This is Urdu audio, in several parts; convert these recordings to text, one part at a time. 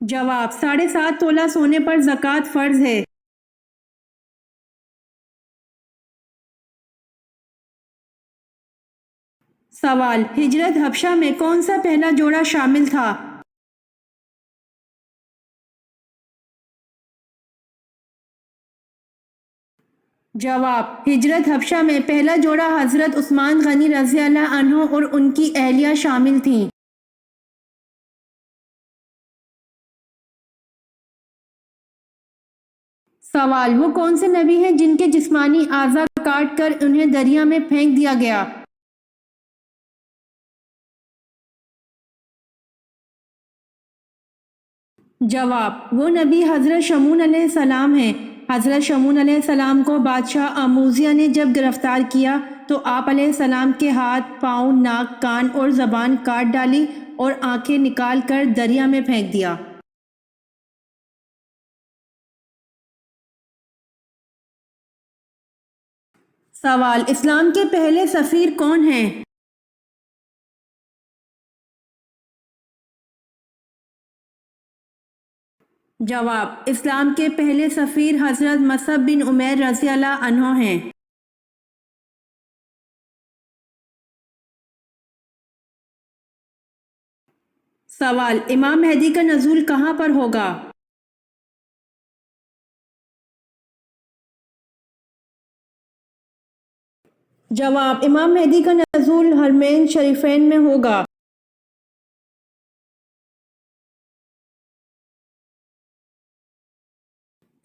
جواب 7.5 تولہ سونے پر زکوٰۃ فرض ہے۔ سوال ہجرت حبشہ میں کون سا پہلا جوڑا شامل تھا؟ جواب ہجرت حبشہ میں پہلا جوڑا حضرت عثمان غنی رضی اللہ عنہ اور ان کی اہلیہ شامل تھیں۔ سوال وہ کون سے نبی ہیں جن کے جسمانی اعضاء کاٹ کر انہیں دریا میں پھینک دیا گیا؟ جواب وہ نبی حضرت شمعون علیہ السلام ہیں۔ حضرت شمعون علیہ السلام کو بادشاہ آموزیہ نے جب گرفتار کیا تو آپ علیہ السلام کے ہاتھ، پاؤں، ناک، کان اور زبان کاٹ ڈالی اور آنکھیں نکال کر دریا میں پھینک دیا۔ سوال اسلام کے پہلے سفیر کون ہیں؟ جواب اسلام کے پہلے سفیر حضرت مصعب بن عمیر رضی اللہ عنہ ہیں۔ سوال امام مہدی کا نزول کہاں پر ہوگا؟ جواب امام مہدی کا نزول حرمین شریفین میں ہوگا۔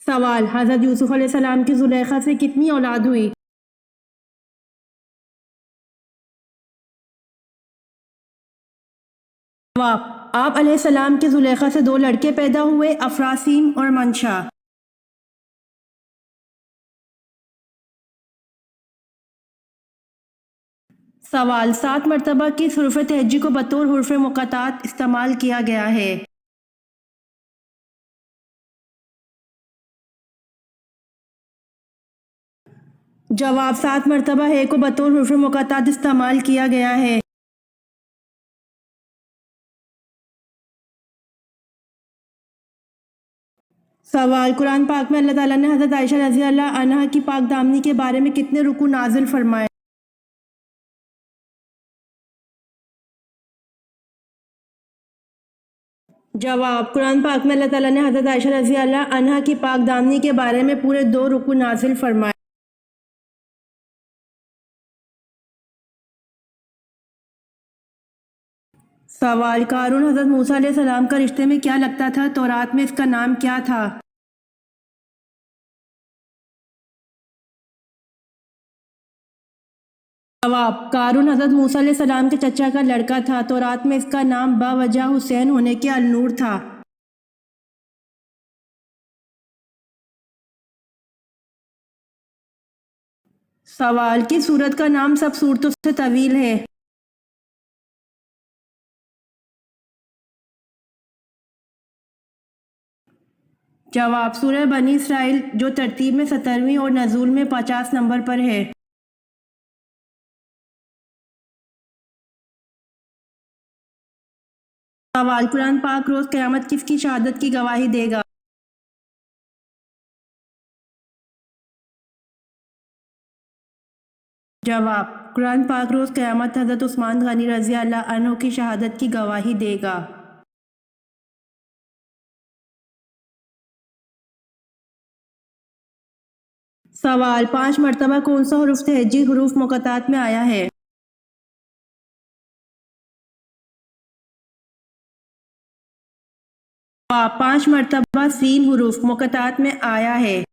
سوال حضرت یوسف علیہ السلام کی زلیخا سے کتنی اولاد ہوئی؟ جواب آپ علیہ السلام کی زلیخا سے 2 لڑکے پیدا ہوئے، افراسین اور منشا۔ سوال 7 مرتبہ کس حرف تہجی کو بطور حرف مقطعات استعمال کیا گیا ہے؟ جواب 7 مرتبہ ہے کو بطور حرف مقطعات استعمال کیا گیا ہے۔ سوال قرآن پاک میں اللہ تعالیٰ نے حضرت عائشہ رضی اللہ عنہا کی پاک دامنی کے بارے میں کتنے رکوع نازل فرمائے؟ جواب قرآن پاک میں اللہ تعالیٰ نے حضرت عائشہ رضی اللہ عنہا کی پاک دامنی کے بارے میں پورے 2 رکوع نازل فرمائے۔ سوال قارون حضرت موسیٰ علیہ السلام کا رشتے میں کیا لگتا تھا؟ تورات میں اس کا نام کیا تھا؟ جواب قارون حضرت موسیٰ علیہ السلام کے چچا کا لڑکا تھا۔ تورات میں اس کا نام باوجہ حسین ہونے کے النور تھا۔ سوال کس سورت کا نام سب سورتوں سے طویل ہے؟ جواب سورہ بنی اسرائیل جو ترتیب میں 17ویں اور نزول میں 50 نمبر پر ہے۔ سوال قرآن پاک روز قیامت کس کی شہادت کی گواہی دے گا؟ جواب قرآن پاک روز قیامت حضرت عثمان غنی رضی اللہ عنہ کی شہادت کی گواہی دے گا۔ سوال 5 مرتبہ کون سا حرف تہجی حروف مقطعات میں آیا ہے؟ جواب 5 مرتبہ سین حروف مقطعات میں آیا ہے۔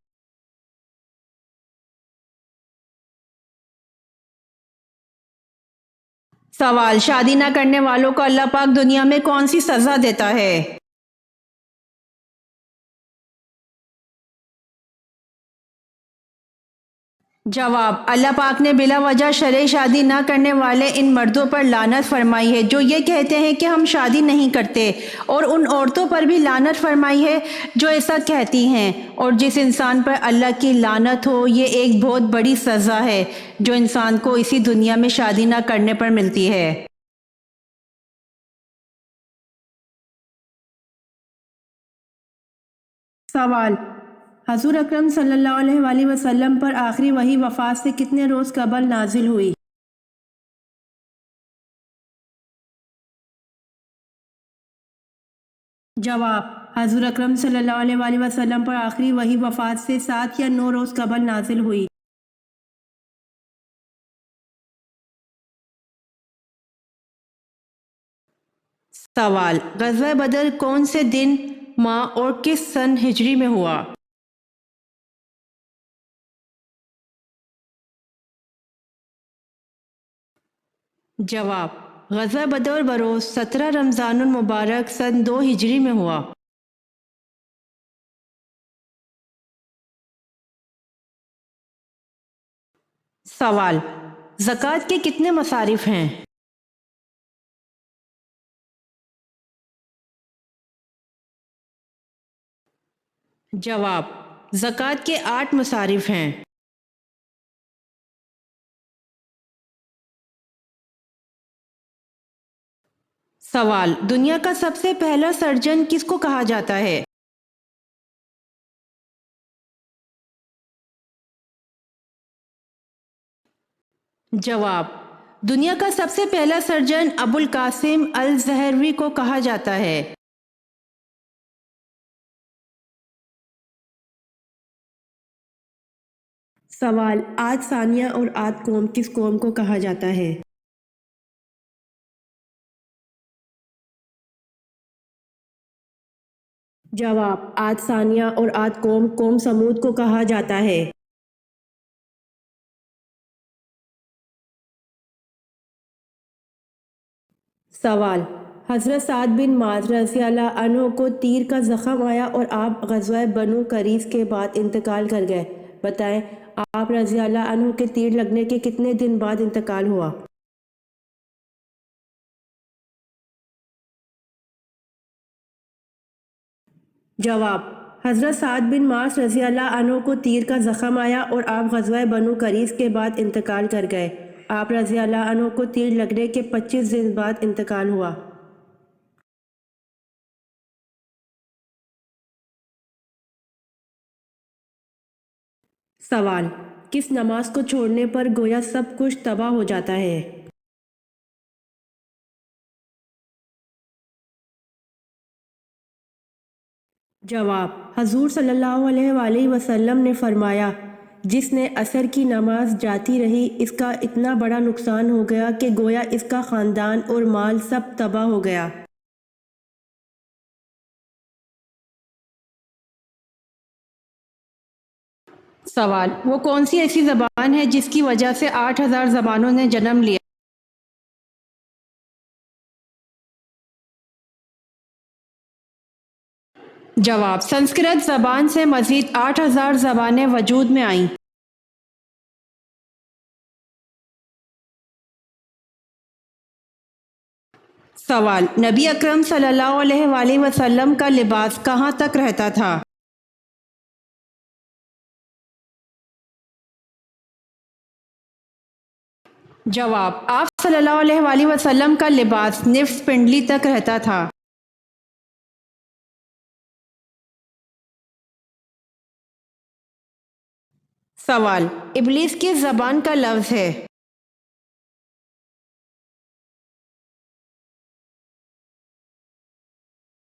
سوال شادی نہ کرنے والوں کو اللہ پاک دنیا میں کون سی سزا دیتا ہے؟ جواب اللہ پاک نے بلا وجہ شرعی شادی نہ کرنے والے ان مردوں پر لعنت فرمائی ہے جو یہ کہتے ہیں کہ ہم شادی نہیں کرتے، اور ان عورتوں پر بھی لعنت فرمائی ہے جو ایسا کہتی ہیں، اور جس انسان پر اللہ کی لعنت ہو یہ ایک بہت بڑی سزا ہے جو انسان کو اسی دنیا میں شادی نہ کرنے پر ملتی ہے۔ سوال: حضور اکرم صلی اللہ علیہ وآلہ وسلم پر آخری وحی وفات سے کتنے روز قبل نازل ہوئی؟ جواب: حضور اکرم صلی اللہ علیہ وآلہ وسلم پر آخری وحی وفات سے 7 یا 9 روز قبل نازل ہوئی۔ سوال: غزوہ بدر کون سے دن، ماہ اور کس سن ہجری میں ہوا؟ جواب: غزوہ بدر بروز 17 رمضان المبارک سن 2 ہجری میں ہوا۔ سوال: زکوٰۃ کے کتنے مصارف ہیں؟ جواب: زکوٰۃ کے 8 مصارف ہیں۔ سوال: دنیا کا سب سے پہلا سرجن کس کو کہا جاتا ہے؟ جواب: دنیا کا سب سے پہلا سرجن ابو القاسم الزہروی کو کہا جاتا ہے۔ سوال: عاد ثانیہ اور عاد قوم کس قوم کو کہا جاتا ہے؟ جواب: عاد ثانیہ اور عاد قوم قوم سمود کو کہا جاتا ہے۔ سوال: حضرت سعد بن معاذ رضی اللہ عنہ کو تیر کا زخم آیا اور آپ غزوہ بنو قریظہ کے بعد انتقال کر گئے، بتائیں آپ رضی اللہ عنہ کے تیر لگنے کے کتنے دن بعد انتقال ہوا؟ جواب: حضرت سعد بن معاذ رضی اللہ عنہ کو تیر کا زخم آیا اور آپ غزوہ بنو قریظہ کے بعد انتقال کر گئے، آپ رضی اللہ عنہ کو تیر لگنے کے 25 دن بعد انتقال ہوا۔ سوال: کس نماز کو چھوڑنے پر گویا سب کچھ تباہ ہو جاتا ہے؟ جواب: حضور صلی اللہ علیہ وآلہ وسلم نے فرمایا، جس نے عصر کی نماز جاتی رہی اس کا اتنا بڑا نقصان ہو گیا کہ گویا اس کا خاندان اور مال سب تباہ ہو گیا۔ سوال: وہ کون سی ایسی زبان ہے جس کی وجہ سے 8000 زبانوں نے جنم لیا؟ جواب: سنسکرت زبان سے مزید 8000 زبانیں وجود میں آئیں۔ سوال: نبی اکرم صلی اللہ علیہ وآلہ وسلم کا لباس کہاں تک رہتا تھا؟ جواب: آپ صلی اللہ علیہ وآلہ وسلم کا لباس نصف پنڈلی تک رہتا تھا۔ سوال: ابلیس کس زبان کا لفظ ہے؟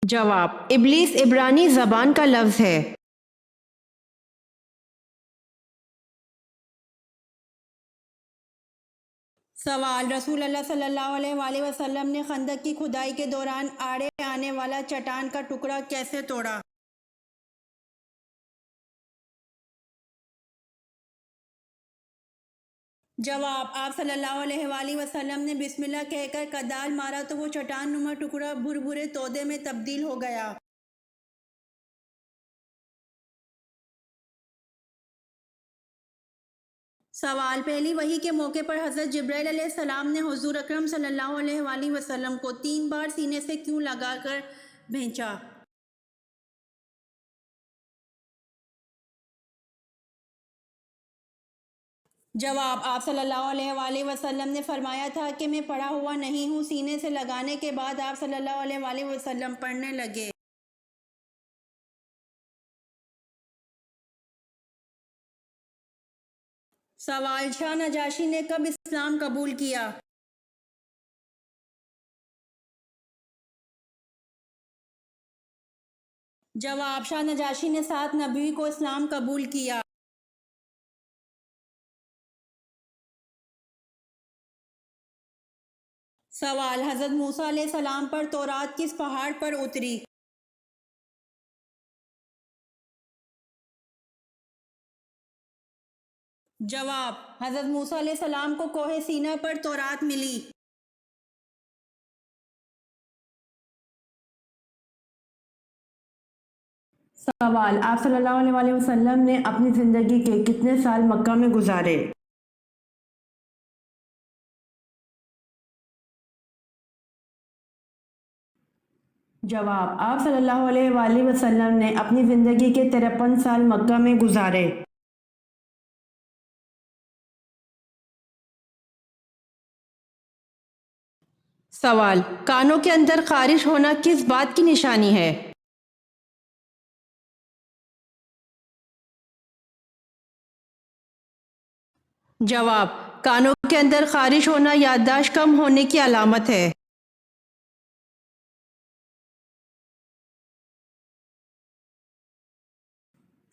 جواب: ابلیس عبرانی زبان کا لفظ ہے۔ سوال: رسول اللہ صلی اللہ علیہ وآلہ وسلم نے خندق کی کھدائی کے دوران آڑے آنے والا چٹان کا ٹکڑا کیسے توڑا؟ جواب: آپ صلی اللہ علیہ وآلہ وسلم نے بسم اللہ کہہ کر کدال مارا تو وہ چٹان نما ٹکڑا بھربھرے تودے میں تبدیل ہو گیا۔ سوال: پہلی وحی کے موقع پر حضرت جبرائیل علیہ السلام نے حضور اکرم صلی اللہ علیہ وآلہ وسلم کو 3 بار سینے سے کیوں لگا کر بھیجا؟ جواب: آپ صلی اللہ علیہ وآلہ وسلم نے فرمایا تھا کہ میں پڑھا ہوا نہیں ہوں، سینے سے لگانے کے بعد آپ صلی اللہ علیہ وآلہ وسلم پڑھنے لگے۔ سوال: شاہ نجاشی نے کب اسلام قبول کیا؟ جواب: شاہ نجاشی نے 7 نبی کو اسلام قبول کیا۔ سوال: حضرت موسیٰ علیہ السلام پر تورات کس پہاڑ پر اتری؟ جواب: حضرت موسیٰ علیہ السلام کو کوہ سینا پر تورات ملی۔ سوال: آپ صلی اللہ علیہ وسلم نے اپنی زندگی کے کتنے سال مکہ میں گزارے؟ جواب: آپ صلی اللہ علیہ وسلم نے اپنی زندگی کے 53 سال مکہ میں گزارے۔ سوال: کانوں کے اندر خارش ہونا کس بات کی نشانی ہے؟ جواب: کانوں کے اندر خارش ہونا یادداشت کم ہونے کی علامت ہے۔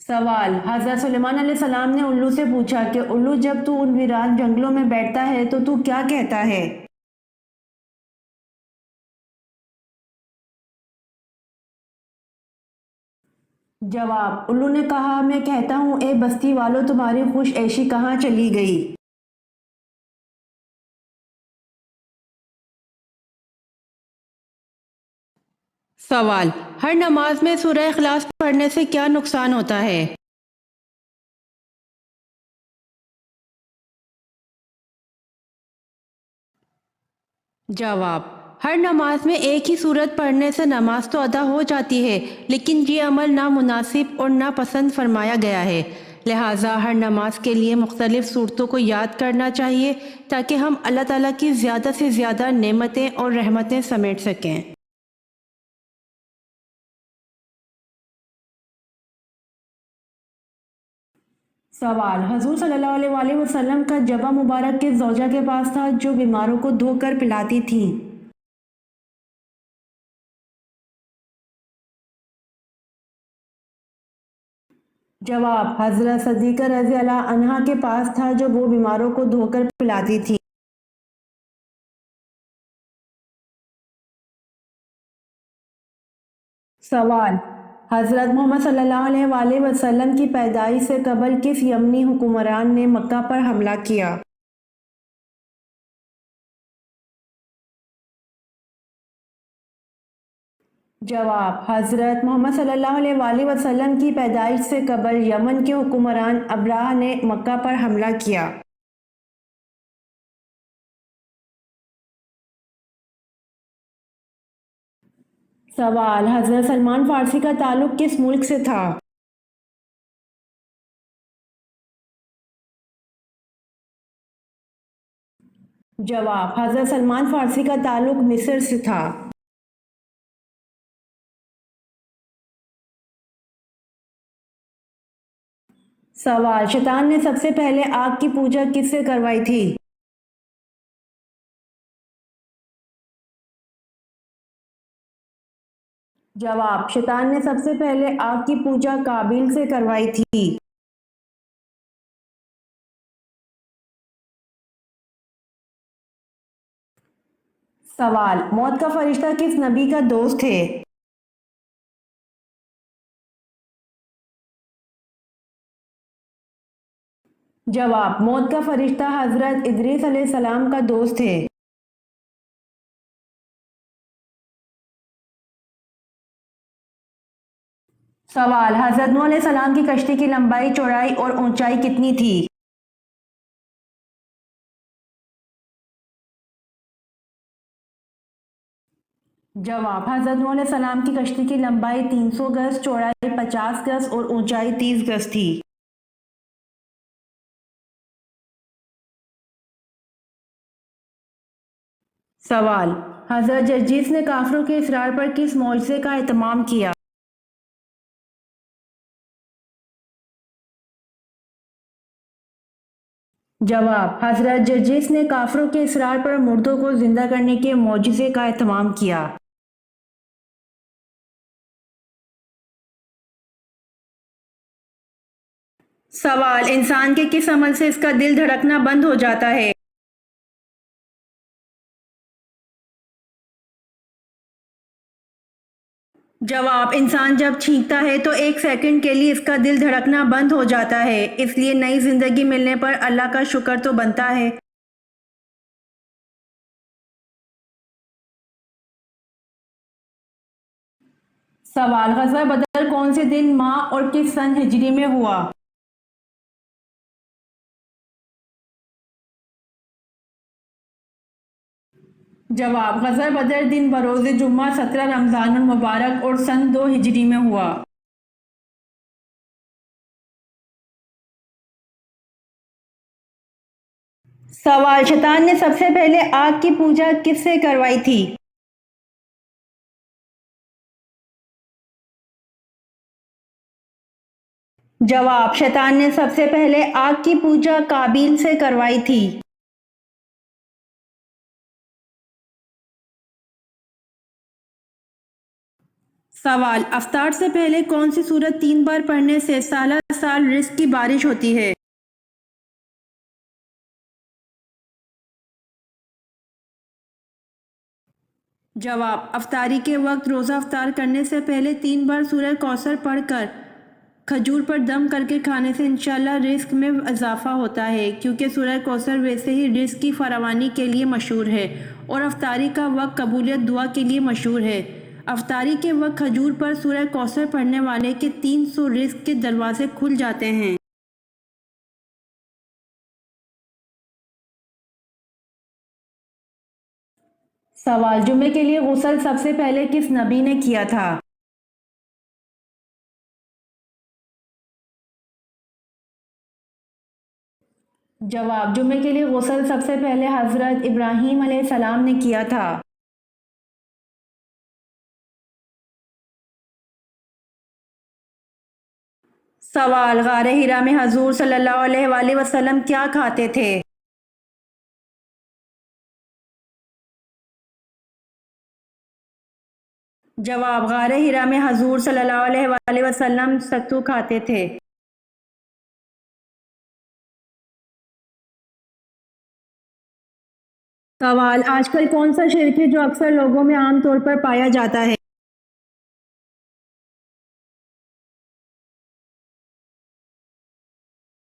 سوال: حضرت سلیمان علیہ السلام نے الو سے پوچھا کہ الو جب تو ان ویران جنگلوں میں بیٹھتا ہے تو کیا کہتا ہے؟ جواب: الو نے کہا، میں کہتا ہوں اے بستی والو، تمہاری خوش عیشی کہاں چلی گئی؟ سوال: ہر نماز میں سورہ اخلاص پڑھنے سے کیا نقصان ہوتا ہے؟ جواب: ہر نماز میں ایک ہی سورت پڑھنے سے نماز تو ادا ہو جاتی ہے، لیکن یہ عمل نامناسب اور ناپسند فرمایا گیا ہے، لہٰذا ہر نماز کے لیے مختلف سورتوں کو یاد کرنا چاہیے تاکہ ہم اللہ تعالیٰ کی زیادہ سے زیادہ نعمتیں اور رحمتیں سمیٹ سکیں۔ سوال: حضور صلی اللہ علیہ وسلم کا جبہ مبارک کس زوجہ کے پاس تھا جو بیماروں کو دھو کر پلاتی تھیں؟ جواب: حضرت صدیقہ رضی اللہ عنہا کے پاس تھا جو وہ بیماروں کو دھو کر پلاتی تھی۔ سوال: حضرت محمد صلی اللہ علیہ وسلم کی پیدائش سے قبل کس یمنی حکمران نے مکہ پر حملہ کیا؟ جواب: حضرت محمد صلی اللہ علیہ وسلم کی پیدائش سے قبل یمن کے حکمران ابرہہ نے مکہ پر حملہ کیا۔ سوال: حضرت سلمان فارسی کا تعلق کس ملک سے تھا؟ جواب: حضرت سلمان فارسی کا تعلق مصر سے تھا۔ سوال: شیطان نے سب سے پہلے آگ کی پوجا کس سے کروائی تھی؟ جواب: شیطان نے سب سے پہلے آگ کی پوجا قابیل سے کروائی تھی۔ سوال: موت کا فرشتہ کس نبی کا دوست ہے؟ جواب: موت کا فرشتہ حضرت ادریس علیہ السلام کا دوست ہے۔ سوال: حضرت نوح علیہ السلام کی کشتی کی لمبائی، چوڑائی اور اونچائی کتنی تھی؟ جواب: حضرت نوح علیہ السلام کی کشتی کی لمبائی 300 گز، چوڑائی 50 گز اور اونچائی 30 گز تھی۔ سوال: حضرت جرجیس نے کافروں کے اصرار پر کس معجزے کا اہتمام کیا؟ جواب: حضرت جس نے کافروں کے اصرار پر مردوں کو زندہ کرنے کے معجزے کا اہتمام کیا۔ سوال: انسان کے کس عمل سے اس کا دل دھڑکنا بند ہو جاتا ہے؟ جواب: انسان جب چھینکتا ہے تو ایک سیکنڈ کے لیے اس کا دل دھڑکنا بند ہو جاتا ہے، اس لیے نئی زندگی ملنے پر اللہ کا شکر تو بنتا ہے۔ سوال: غزوہ بدر کون سے دن، ماہ اور کس سن ہجری میں ہوا؟ جواب: غزوہ بدر دن بروز جمعہ 17 رمضان المبارک اور سن 2 ہجری میں ہوا۔ سوال: شیطان نے سب سے پہلے آگ کی پوجا کس سے کروائی تھی؟ جواب: شیطان نے سب سے پہلے آگ کی پوجا قابیل سے کروائی تھی۔ سوال: افطار سے پہلے کون سی سورت 3 بار پڑھنے سے سالہ سال رزق کی بارش ہوتی ہے؟ جواب: افطاری کے وقت روزہ افطار کرنے سے پہلے 3 بار سورہ کوثر پڑھ کر کھجور پر دم کر کے کھانے سے انشاءاللہ رزق میں اضافہ ہوتا ہے، کیونکہ سورہ کوثر ویسے ہی رزق کی فراوانی کے لیے مشہور ہے اور افطاری کا وقت قبولیت دعا کے لیے مشہور ہے۔ افطاری کے وقت کھجور پر سورہ کوثر پڑھنے والے کے 300 رزق کے دروازے کھل جاتے ہیں۔ سوال: جمعے کے لیے غسل سب سے پہلے کس نبی نے کیا تھا؟ جواب: جمعے کے لیے غسل سب سے پہلے حضرت ابراہیم علیہ السلام نے کیا تھا۔ سوال: غار حرا میں حضور صلی اللہ علیہ وآلہ وسلم کیا کھاتے تھے؟ جواب: غار حرا میں حضور صلی اللہ علیہ وآلہ وسلم ستو کھاتے تھے۔ سوال: آج کل کون سا شرک ہے جو اکثر لوگوں میں عام طور پر پایا جاتا ہے؟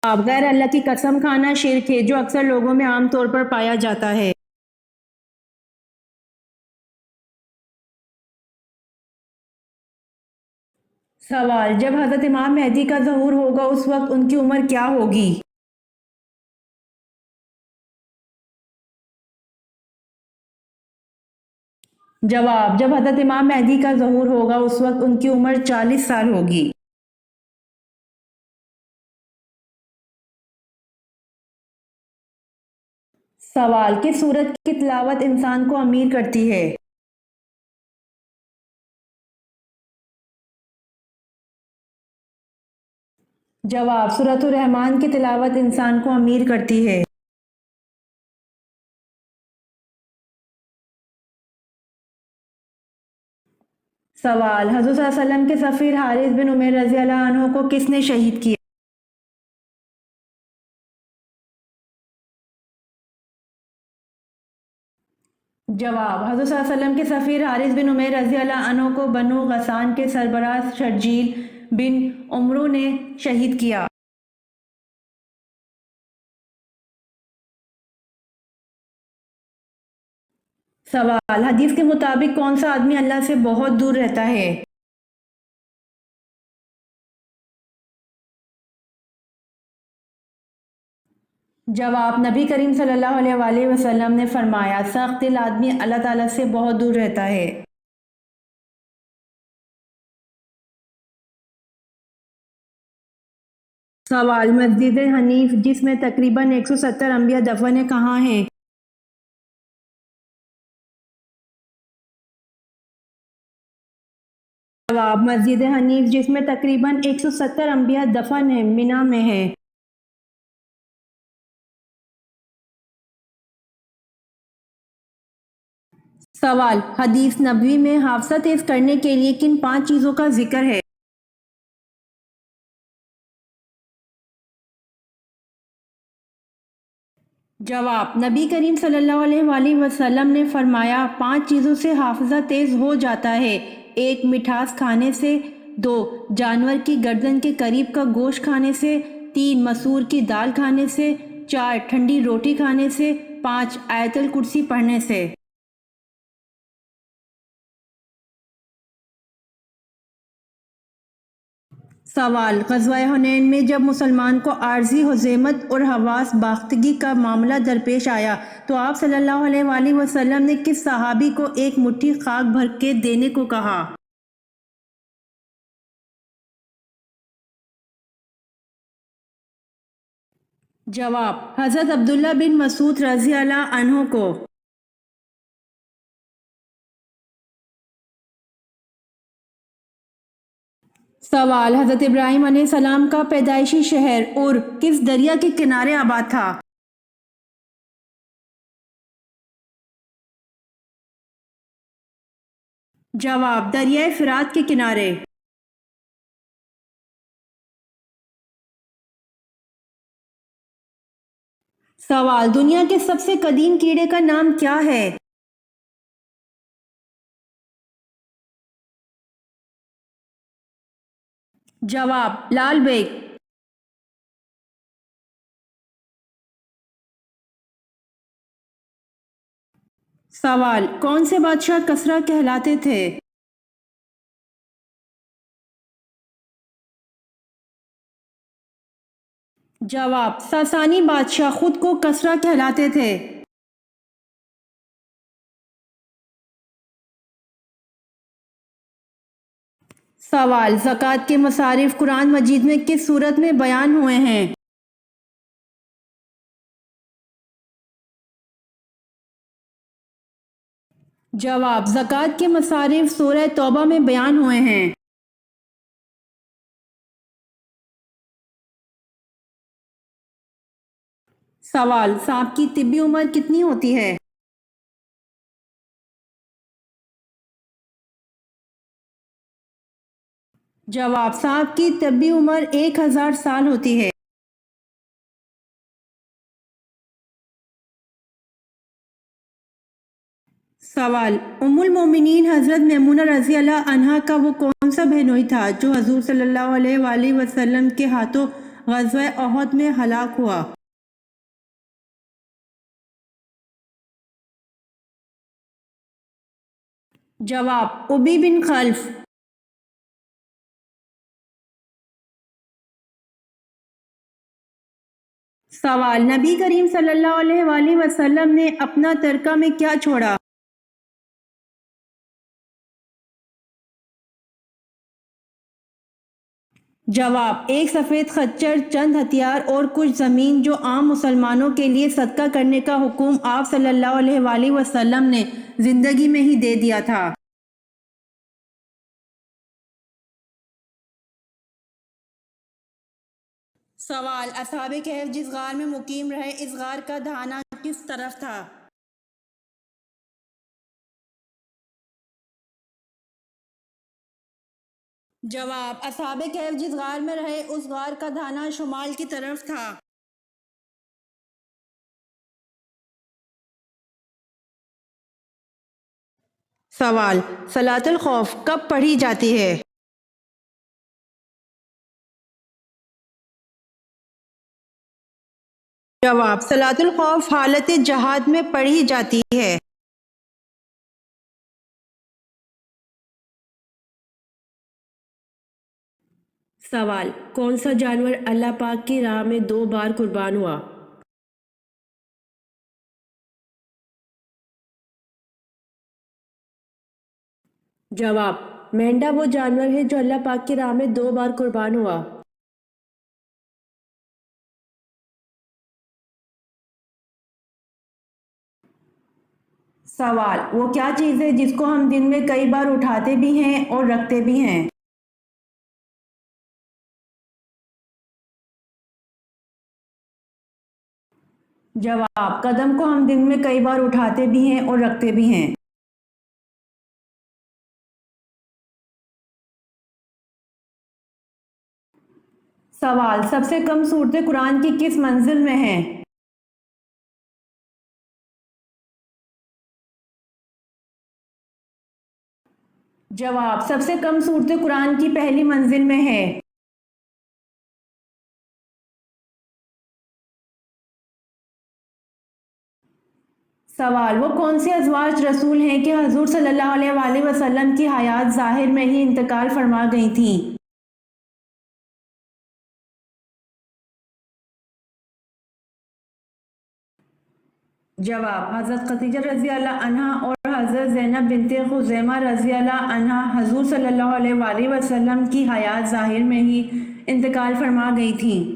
جواب: غیر اللہ کی قسم کھانا شرک ہے جو اکثر لوگوں میں عام طور پر پایا جاتا ہے۔ سوال: جب حضرت امام مہدی کا ظہور ہوگا اس وقت ان کی عمر کیا ہوگی؟ جواب: جب حضرت امام مہدی کا ظہور ہوگا اس وقت ان کی عمر 40 سال ہوگی۔ سوال: کس سورت کی تلاوت انسان کو امیر کرتی ہے؟ جواب: سورۃ الرحمن کی تلاوت انسان کو امیر کرتی ہے۔ سوال: حضور صلی اللہ علیہ وسلم کے سفیر حارث بن عمیر رضی اللہ عنہ کو کس نے شہید کیا؟ جواب: حضور صلی اللہ علیہ وسلم کے سفیر حارث بن عمیر رضی اللہ عنہ کو بنو غسان کے سربراہ شرجیل بن عمرو نے شہید کیا۔ سوال: حدیث کے مطابق کون سا آدمی اللہ سے بہت دور رہتا ہے؟ جواب: نبی کریم صلی اللہ علیہ وآلہ وسلم نے فرمایا، سخت دل آدمی اللہ تعالیٰ سے بہت دور رہتا ہے۔ سوال: مسجد حنیف جس میں تقریباً 170 انبیاء دفن ہیں کہاں ہے؟ جواب: مسجد حنیف جس میں تقریباً 170 انبیاء دفن ہیں منی میں ہے۔ سوال، حدیث نبوی میں حافظہ تیز کرنے کے لیے کن 5 چیزوں کا ذکر ہے؟ جواب، نبی کریم صلی اللہ علیہ وآلہ وسلم نے فرمایا 5 چیزوں سے حافظہ تیز ہو جاتا ہے: 1 مٹھاس کھانے سے، 2 جانور کی گردن کے قریب کا گوشت کھانے سے، 3 مسور کی دال کھانے سے، 4 ٹھنڈی روٹی کھانے سے، 5 آیت الکرسی پڑھنے سے۔ سوال، غزوہ حنین میں جب مسلمان کو عارضی ہزیمت اور حواس باختگی کا معاملہ درپیش آیا تو آپ صلی اللہ علیہ وآلہ وسلم نے کس صحابی کو ایک مٹھی خاک بھر کے دینے کو کہا؟ جواب، حضرت عبداللہ بن مسعود رضی اللہ عنہ کو۔ سوال، حضرت ابراہیم علیہ السلام کا پیدائشی شہر اور کس دریا کے کنارے آباد تھا؟ جواب، دریائے فرات کے کنارے۔ سوال، دنیا کے سب سے قدیم کیڑے کا نام کیا ہے؟ جواب، لال بیگ۔ سوال، کون سے بادشاہ کسریٰ کہلاتے تھے؟ جواب، ساسانی بادشاہ خود کو کسریٰ کہلاتے تھے۔ سوال، زکوٰۃ کے مصارف قرآن مجید میں کس صورت میں بیان ہوئے ہیں؟ جواب، زکوٰۃ کے مصارف سورہ توبہ میں بیان ہوئے ہیں۔ سوال، سانپ کی طبی عمر کتنی ہوتی ہے؟ جواب، سانپ کی طبی عمر 1000 سال ہوتی ہے۔ سوال، ام المومنین حضرت میمونہ رضی اللہ عنہا کا وہ کون سا بہنوئی تھا جو حضور صلی اللہ علیہ وآلہ وسلم کے ہاتھوں غزوہ احد میں ہلاک ہوا؟ جواب، ابی بن خلف۔ سوال، نبی کریم صلی اللہ علیہ وآلہ وسلم نے اپنا ترکہ میں کیا چھوڑا؟ جواب، ایک سفید خچر، چند ہتھیار اور کچھ زمین جو عام مسلمانوں کے لیے صدقہ کرنے کا حکم آپ صلی اللہ علیہ وآلہ وسلم نے زندگی میں ہی دے دیا تھا۔ سوال، اصحاب کہف جس غار میں مقیم رہے اس غار کا دہانہ کس طرف تھا؟ جواب، اصحاب کہف جس غار میں رہے اس غار کا دہانہ شمال کی طرف تھا۔ سوال، صلاۃ الخوف کب پڑھی جاتی ہے؟ جواب، صلاۃ الخوف حالت جہاد میں پڑھی جاتی ہے۔ سوال، کون سا جانور اللہ پاک کی راہ میں 2 بار قربان ہوا؟ جواب، مینڈا وہ جانور ہے جو اللہ پاک کی راہ میں 2 بار قربان ہوا۔ سوال، وہ کیا چیز ہے جس کو ہم دن میں کئی بار اٹھاتے بھی ہیں اور رکھتے بھی ہیں؟ جواب، قدم کو ہم دن میں کئی بار اٹھاتے بھی ہیں اور رکھتے بھی ہیں۔ سوال، سب سے کم صورتیں قرآن کی کس منزل میں ہیں؟ جواب، سب سے کم صورتیں قرآن کی پہلی منزل میں ہے۔ سوال، وہ کون سے ازواج رسول ہیں کہ حضور صلی اللہ علیہ وآلہ وسلم کی حیات ظاہر میں ہی انتقال فرما گئی تھیں؟ جواب، حضرت خدیجہ رضی اللہ عنہا اور حضرت زینب بنت خزیمہ رضی اللہ عنہا حضور صلی اللہ علیہ وآلہ وسلم کی حیات ظاہر میں ہی انتقال فرما گئی تھیں۔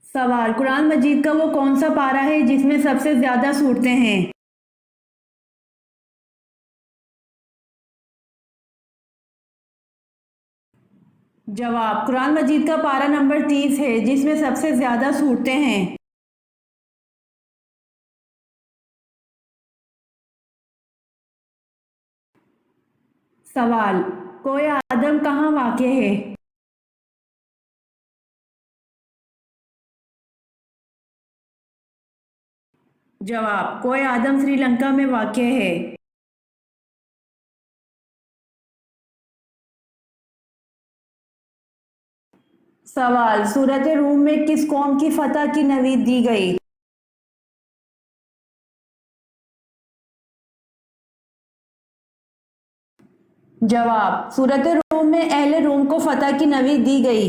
سوال، قرآن مجید کا وہ کون سا پارہ ہے جس میں سب سے زیادہ صورتیں ہیں؟ جواب، قرآن مجید کا پارہ نمبر 30 ہے جس میں سب سے زیادہ صورتیں ہیں۔ سوال، کوہ آدم کہاں واقع ہے؟ جواب، کوہ آدم سری لنکا میں واقع ہے۔ سوال، سورۃ روم میں کس قوم کی فتح کی نوید دی گئی؟ جواب، سورۃ روم میں اہل روم کو فتح کی نوید دی گئی۔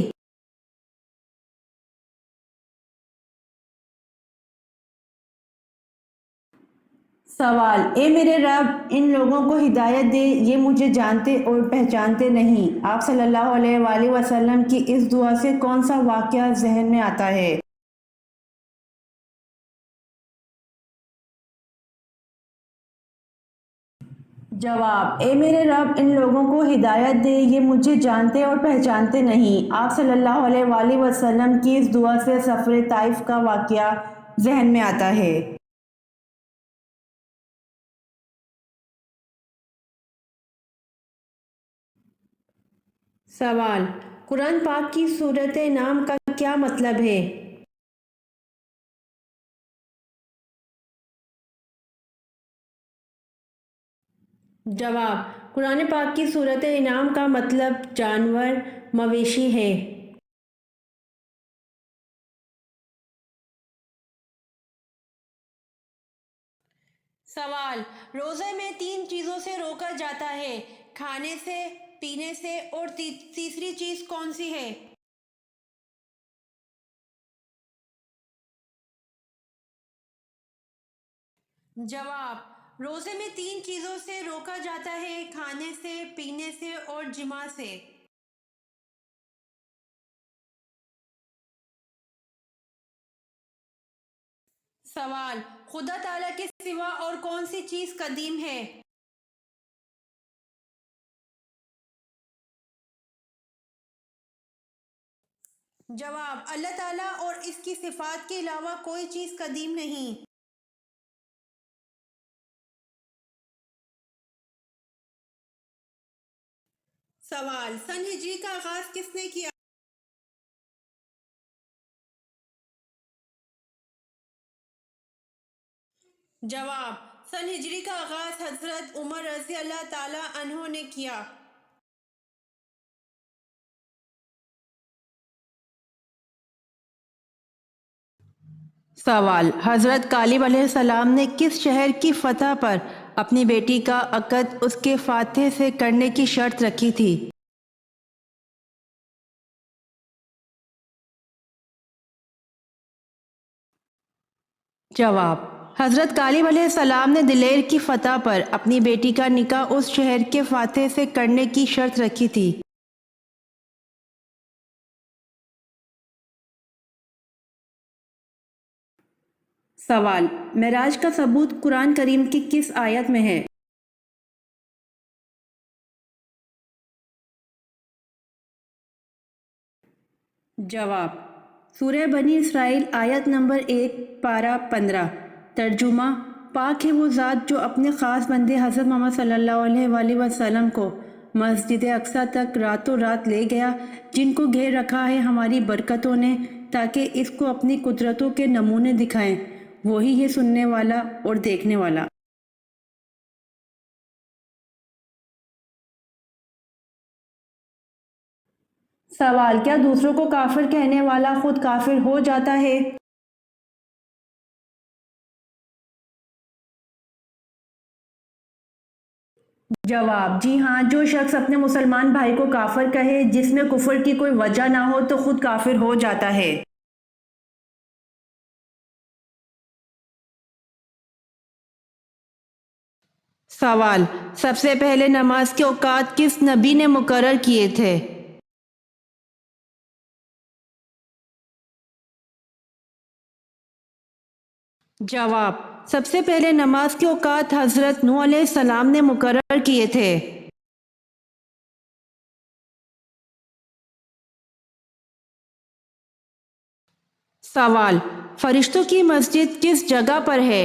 سوال، اے میرے رب، ان لوگوں کو ہدایت دے، یہ مجھے جانتے اور پہچانتے نہیں۔ آپ صلی اللہ علیہ وآلہ وسلم کی اس دعا سے کون سا واقعہ ذہن میں آتا ہے؟ جواب، اے میرے رب، ان لوگوں کو ہدایت دے، یہ مجھے جانتے اور پہچانتے نہیں۔ آپ صلی اللہ علیہ وآلہ وسلم کی اس دعا سے سفر طائف کا واقعہ ذہن میں آتا ہے۔ سوال، قرآن پاک کی سورۃ نام کا کیا مطلب ہے؟ جواب، قرآن پاک کی سورۃ انعام کا مطلب جانور، مویشی ہے۔ سوال، روزے میں 3 چیزوں سے روکا جاتا ہے، کھانے سے، پینے سے اور تیسری چیز کون سی ہے؟ جواب، روزے میں 3 چیزوں سے روکا جاتا ہے، کھانے سے، پینے سے اور جماع سے۔ سوال، خدا تعالیٰ کے سوا اور کون سی چیز قدیم ہے؟ جواب، اللہ تعالیٰ اور اس کی صفات کے علاوہ کوئی چیز قدیم نہیں۔ سوال، سن ہجری کا آغاز کس نے کیا؟ جواب، سن ہجری کا آغاز حضرت عمر رضی اللہ تعالی عنہ نے کیا۔ سوال، حضرت کالب علیہ السلام نے کس شہر کی فتح پر اپنی بیٹی کا عقد اس کے فاتح سے کرنے کی شرط رکھی تھی؟ جواب، حضرت کالب علیہ السلام نے دلیر کی فتح پر اپنی بیٹی کا نکاح اس شہر کے فاتح سے کرنے کی شرط رکھی تھی۔ سوال، معراج کا ثبوت قرآن کریم کی کس آیت میں ہے؟ جواب، سورہ بنی اسرائیل آیت نمبر 1 پارہ 15، ترجمہ، پاک ہے وہ ذات جو اپنے خاص بندے حضرت محمد صلی اللہ علیہ وآلہ وسلم کو مسجد اقصیٰ تک راتوں رات لے گیا، جن کو گھیر رکھا ہے ہماری برکتوں نے تاکہ اس کو اپنی قدرتوں کے نمونے دکھائیں۔ وہی ہے سننے والا اور دیکھنے والا۔ سوال: کیا دوسروں کو کافر کہنے والا خود کافر ہو جاتا ہے؟ جواب: جی ہاں، جو شخص اپنے مسلمان بھائی کو کافر کہے جس میں کفر کی کوئی وجہ نہ ہو تو خود کافر ہو جاتا ہے۔ سوال: سب سے پہلے نماز کے اوقات کس نبی نے مقرر کیے تھے؟ جواب: سب سے پہلے نماز کے اوقات حضرت نوح علیہ السلام نے مقرر کیے تھے۔ سوال: فرشتوں کی مسجد کس جگہ پر ہے؟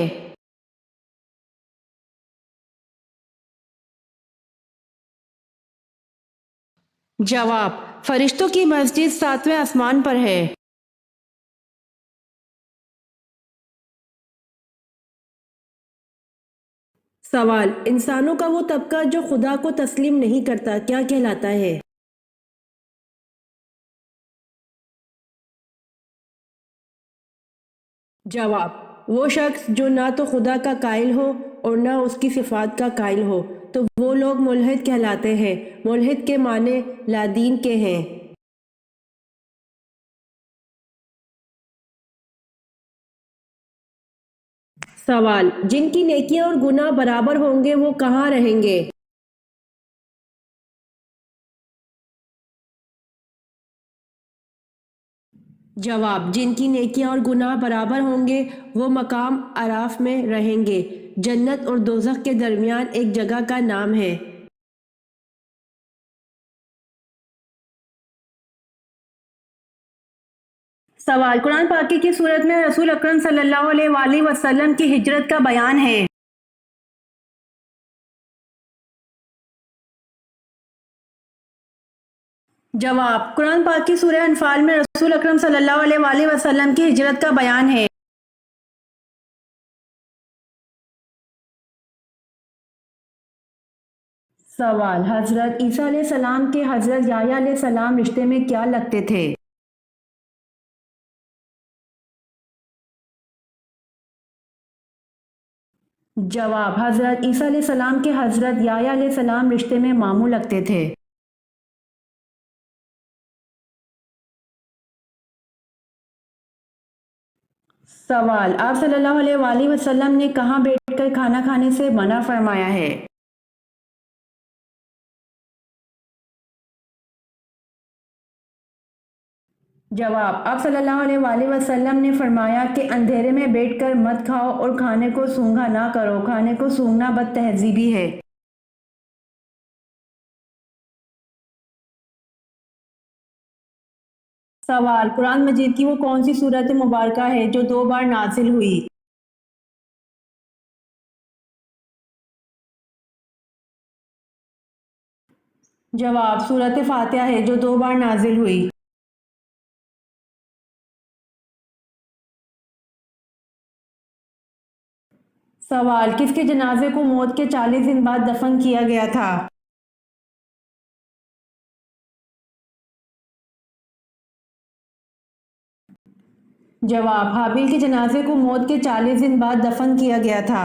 جواب: فرشتوں کی مسجد 7ویں آسمان پر ہے۔ سوال: انسانوں کا وہ طبقہ جو خدا کو تسلیم نہیں کرتا کیا کہلاتا ہے؟ جواب: وہ شخص جو نہ تو خدا کا قائل ہو اور نہ اس کی صفات کا قائل ہو تو وہ لوگ ملحد کہلاتے ہیں۔ ملحد کے معنی لا دین کے ہیں۔ سوال: جن کی نیکیاں اور گناہ برابر ہوں گے وہ کہاں رہیں گے؟ جواب: جن کی نیکیاں اور گناہ برابر ہوں گے وہ مقام اعراف میں رہیں گے۔ جنت اور دوزخ کے درمیان ایک جگہ کا نام ہے۔ سوال: قرآن پاک کی صورت میں رسول اکرم صلی اللہ علیہ وآلہ وسلم کی ہجرت کا بیان ہے۔ جواب: قرآن پاک کی سورہ انفال میں رسول اکرم صلی اللہ علیہ وآلہ وسلم کی ہجرت کا بیان ہے۔ سوال: حضرت عیسیٰ علیہ السلام کے حضرت یحییٰ علیہ السلام رشتے میں کیا لگتے تھے؟ جواب: حضرت عیسیٰ علیہ السلام کے حضرت یحییٰ علیہ السلام رشتے میں ماموں لگتے تھے۔ سوال: آپ صلی اللہ علیہ وآلہ وسلم نے کہاں بیٹھ کر کھانا کھانے سے منع فرمایا ہے؟ جواب: آپ صلی اللہ علیہ وآلہ وسلم نے فرمایا کہ اندھیرے میں بیٹھ کر مت کھاؤ اور کھانے کو سونگھا نہ کرو، کھانے کو سونگھنا بد تہذیبی ہے۔ سوال: قرآن مجید کی وہ کون سی سورت مبارکہ ہے جو 2 بار نازل ہوئی؟ جواب: سورت فاتحہ ہے جو 2 بار نازل ہوئی۔ سوال: کس کے جنازے کو موت کے 40 دن بعد دفن کیا گیا تھا؟ جواب: حابیل کے جنازے کو موت کے 40 دن بعد دفن کیا گیا تھا۔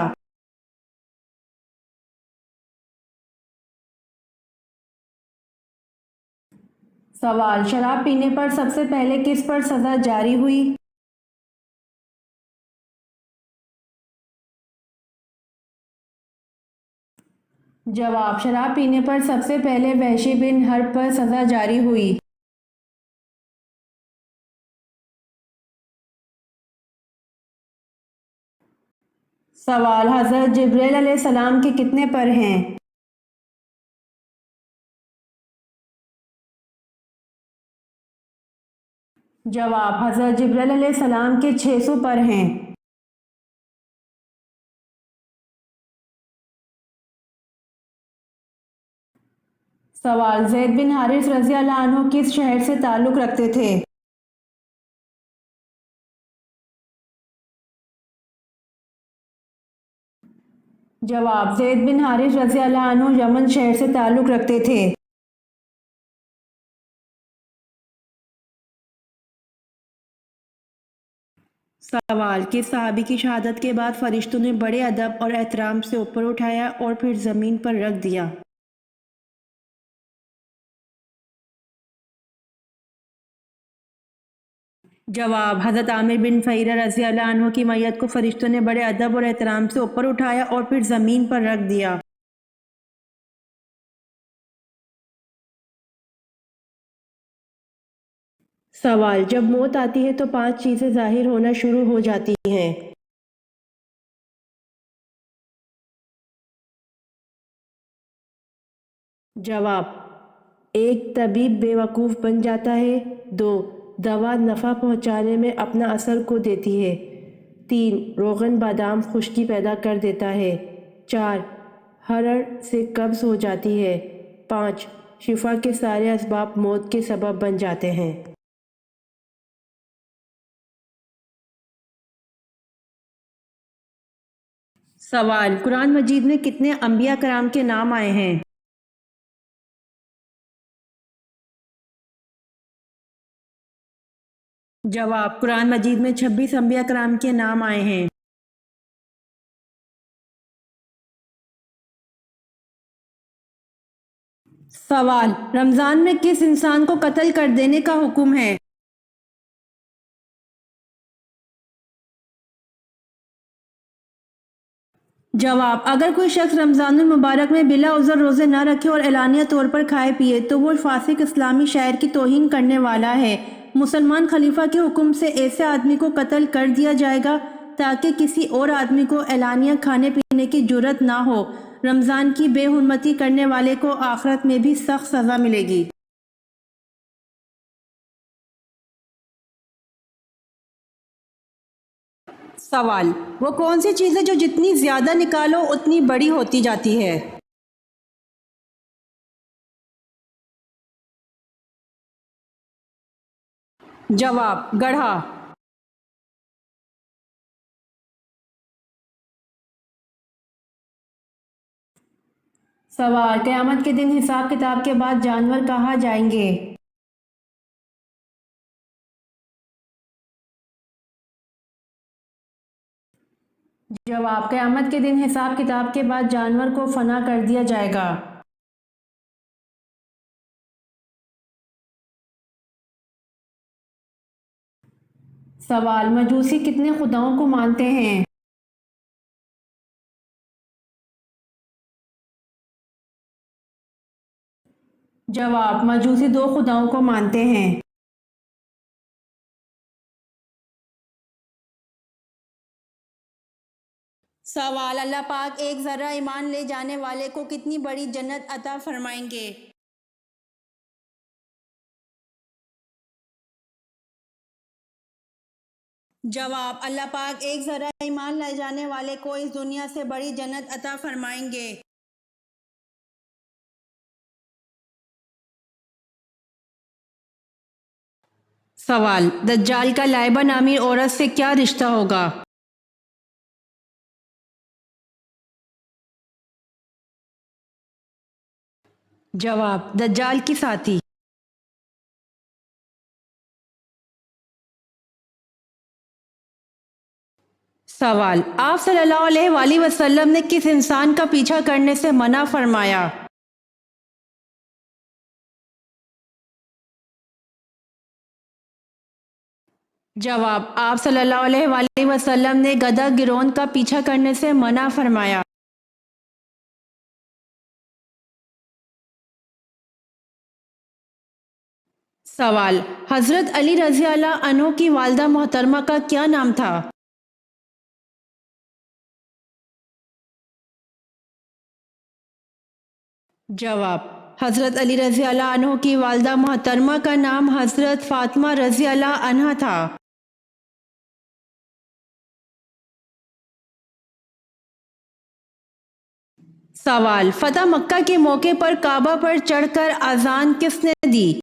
سوال: شراب پینے پر سب سے پہلے کس پر سزا جاری ہوئی؟ جواب: شراب پینے پر سب سے پہلے وحشی بن حرب پر سزا جاری ہوئی۔ سوال: حضرت جبرائیل علیہ السلام کے کتنے پر ہیں؟ جواب: حضرت جبرائیل علیہ السلام کے 600 پر ہیں۔ سوال، زید بن حارث رضی اللہ عنہ کس شہر سے تعلق رکھتے تھے؟ جواب، زید بن حارث رضی اللہ عنہ یمن شہر سے تعلق رکھتے تھے۔ سوال، کس صحابی کی شہادت کے بعد فرشتوں نے بڑے ادب اور احترام سے اوپر اٹھایا اور پھر زمین پر رکھ دیا؟ جواب، حضرت عامر بن فہیرہ رضی اللہ عنہ کی میت کو فرشتوں نے بڑے ادب اور احترام سے اوپر اٹھایا اور پھر زمین پر رکھ دیا۔ سوال، جب موت آتی ہے تو 5 چیزیں ظاہر ہونا شروع ہو جاتی ہیں۔ جواب، 1 طبیب بے وقوف بن جاتا ہے، 2 دوا نفع پہنچانے میں اپنا اثر کھو دیتی ہے، 3 روغن بادام خشکی پیدا کر دیتا ہے، 4 ہرڑ سے قبض ہو جاتی ہے، 5 شفا کے سارے اسباب موت کے سبب بن جاتے ہیں۔ سوال، قرآن مجید میں کتنے انبیاء کرام کے نام آئے ہیں؟ جواب، قرآن مجید میں 26 انبیاء کرام کے نام آئے ہیں۔ سوال، رمضان میں کس انسان کو قتل کر دینے کا حکم ہے؟ جواب، اگر کوئی شخص رمضان المبارک میں بلا عذر روزے نہ رکھے اور اعلانیہ طور پر کھائے پیے تو وہ فاسق اسلامی شاعر کی توہین کرنے والا ہے۔ مسلمان خلیفہ کے حکم سے ایسے آدمی کو قتل کر دیا جائے گا تاکہ کسی اور آدمی کو اعلانیہ کھانے پینے کی جرأت نہ ہو۔ رمضان کی بے حرمتی کرنے والے کو آخرت میں بھی سخت سزا ملے گی۔ سوال، وہ کون سی چیز ہے جو جتنی زیادہ نکالو اتنی بڑی ہوتی جاتی ہے؟ جواب، گڑھا۔ سوال، قیامت کے دن حساب کتاب کے بعد جانور کہاں جائیں گے؟ جواب، قیامت کے دن حساب کتاب کے بعد جانور کو فنا کر دیا جائے گا۔ سوال، مجوسی کتنے خداؤں کو مانتے ہیں؟ جواب، مجوسی 2 خداؤں کو مانتے ہیں۔ سوال، اللہ پاک ایک ذرہ ایمان لے جانے والے کو کتنی بڑی جنت عطا فرمائیں گے؟ جواب، اللہ پاک ایک ذرہ ایمان لے جانے والے کو اس دنیا سے بڑی جنت عطا فرمائیں گے۔ سوال، دجال کا لائبہ نامی عورت سے کیا رشتہ ہوگا؟ جواب، دجال کی ساتھی۔ سوال، آپ صلی اللہ علیہ وآلہ وسلم نے کس انسان کا پیچھا کرنے سے منع فرمایا؟ جواب، آپ صلی اللہ علیہ وآلہ وسلم نے گدھا گروند کا پیچھا کرنے سے منع فرمایا۔ سوال، حضرت علی رضی اللہ عنہ کی والدہ محترمہ کا کیا نام تھا؟ جواب، حضرت علی رضی اللہ عنہ کی والدہ محترمہ کا نام حضرت فاطمہ رضی اللہ عنہ تھا۔ سوال، فتح مکہ کے موقع پر کعبہ پر چڑھ کر اذان کس نے دی؟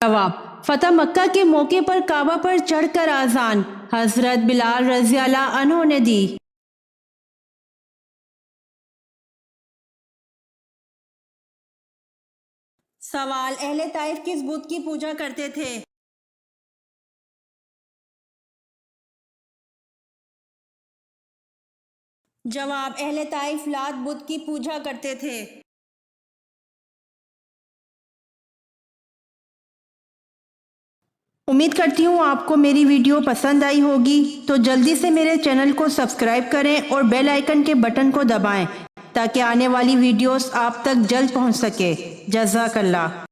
جواب، فتح مکہ کے موقع پر کعبہ پر چڑھ کر اذان حضرت بلال رضی اللہ عنہ نے دی۔ سوال، اہل طائف کس بت کی پوجا کرتے تھے؟ جواب، اہل طائف لات بت کی پوجا کرتے تھے۔ امید کرتی ہوں آپ کو میری ویڈیو پسند آئی ہوگی، تو جلدی سے میرے چینل کو سبسکرائب کریں اور بیل آئیکن کے بٹن کو دبائیں تاکہ آنے والی ویڈیوز آپ تک جلد پہنچ سکے۔ جزاک اللہ۔